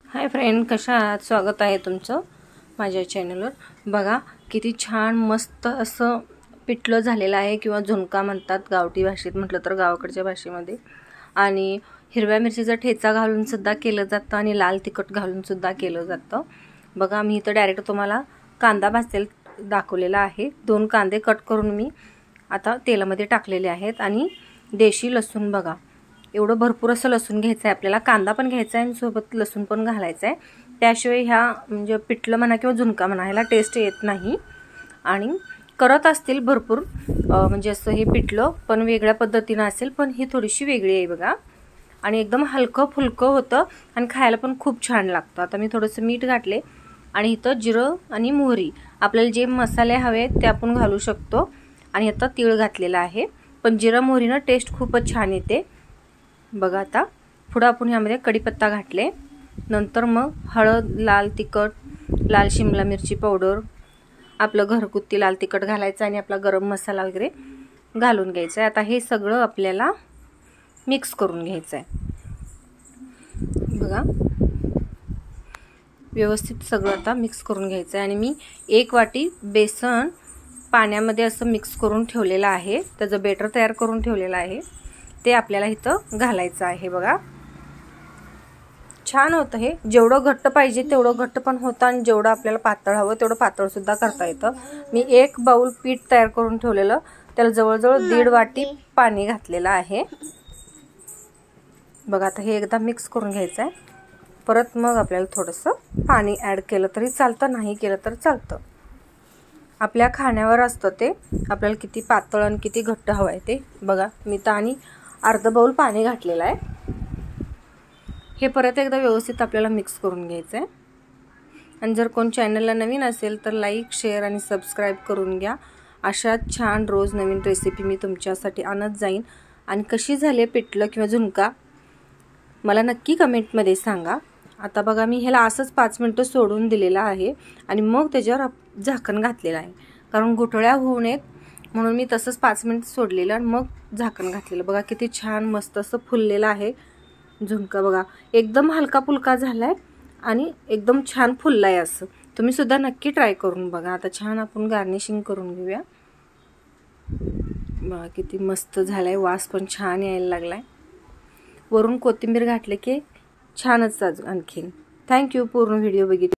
Hi friend, कशा आहात? स्वागत आहे तुमचं माझ्या चॅनलवर। बघा किती छान मस्त असं पिठलं झालेलं आहे किंवा झुणका म्हणतात गावठी भाषेत, म्हटलं तर गावाकडच्या भाषेमध्ये। आणि हिरव्या मिरचीचा ठेचा घालून सुद्धा केलं जातं आणि लाल तिखट घालून सुद्धा केलं जातं। बघा मी इथं डायरेक्ट तुम्हाला कांदा भाजलेला दाखवलेला आहे। 2 कांदे कट करून मी आता तेलामध्ये टाकलेले आहेत आणि देशी लसूण बघा, एवढं भरपूर असं लसूण घ्यायचं आहे आपल्याला। कांदा पण घ्यायचा आहे आणि सोबत लसूण पण घालायचं आहे, त्याशिवाय ह्या म्हणजे पिठलं म्हणा किंवा झुणका म्हणा ह्याला टेस्ट येत नाही। आणि करत असतील भरपूर म्हणजे असं हे पिठलं पण वेगळ्या पद्धतीने असेल, पण ही थोडीशी वेगळी आहे बघा। आणि एकदम हलकं फुलकं होतं आणि खायला पण खूप छान लागतं। आता मी थोडंसं मीठ घातले आणि इथं जिरं आणि मोहरी, आपल्याला जे मसाले हवे ते आपण घालू शकतो। आणि आता तीळ घातलेला आहे, पण जिरं मोहरीनं टेस्ट खूपच छान येते बघा। आता पुढे आपण यामध्ये कढीपत्ता घातले, नंतर मग हळद, लाल तिखट, लाल शिमला मिरची पावडर, आपलं घरगुती लाल तिखट घालायचं आणि आपला गरम मसाला वगैरे घालून घ्यायचं आहे। आता हे सगळं आपल्याला मिक्स करून घ्यायचं आहे बघा, व्यवस्थित सगळं आता मिक्स करून घ्यायचं आहे। आणि मी 1 वाटी बेसन पाण्यामध्ये असं मिक्स करून ठेवलेलं आहे, त्याचं बेटर तयार करून ठेवलेलं आहे, ते आपल्याला इथं घालायचं आहे बघा। छान होतं हे, जेवढं घट्ट पाहिजे तेवढं घट्ट पण होतं आणि जेवढं आपल्याला पातळ हवं तेवढं पातळ सुद्धा करता येतं। मी 1 बाउल पीठ तयार करून ठेवलेलं, त्याला जवळजवळ 1.5 वाटी पाणी घातलेलं आहे बघा। आता हे एकदा मिक्स करून घ्यायचं आहे, परत मग आपल्याला थोडंसं पाणी ॲड केलं तरी चालतं, नाही केलं तर चालतं, आपल्या खाण्यावर असतं ते, आपल्याला किती पातळ आणि किती घट्ट हवं आहे ते बघा। मी तर आणि अर्धा बाउल पाणी घातलेलं आहे। हे परत एकदा व्यवस्थित आपल्याला मिक्स करून घ्यायचं आहे। आणि जर कोण चॅनलला नवीन असेल तर लाईक, शेअर आणि सबस्क्राईब करून घ्या। अशा छान रोज नवीन रेसिपी मी तुमच्यासाठी आणत जाईन। आणि कशी झाली पिठलं किंवा झुणका मला नक्की कमेंटमध्ये सांगा। आता बघा मी ह्याला असंच 5 मिनिटं सोडून दिलेलं आहे आणि मग त्याच्यावर झाकण घातलेलं आहे, कारण गुठळ्या होऊ नयेत म्हणून मी तसंच 5 मिनिट सोडलेलं आणि मग झाकण घातलेलं बघा। किती छान मस्त असं फुललेलं आहे झुणका बघा, एकदम हलका फुलका झालाय आणि एकदम छान फुललाय। असं तुम्ही सुद्धा नक्की ट्राय करून बघा। आता छान आपण गार्निशिंग करून घेऊया बघा, किती मस्त झालाय, वास पण छान यायला लागलाय। वरून कोथिंबीर घातले की छानच आणखीन। थँक्यू पूर्ण व्हिडिओ बघितला।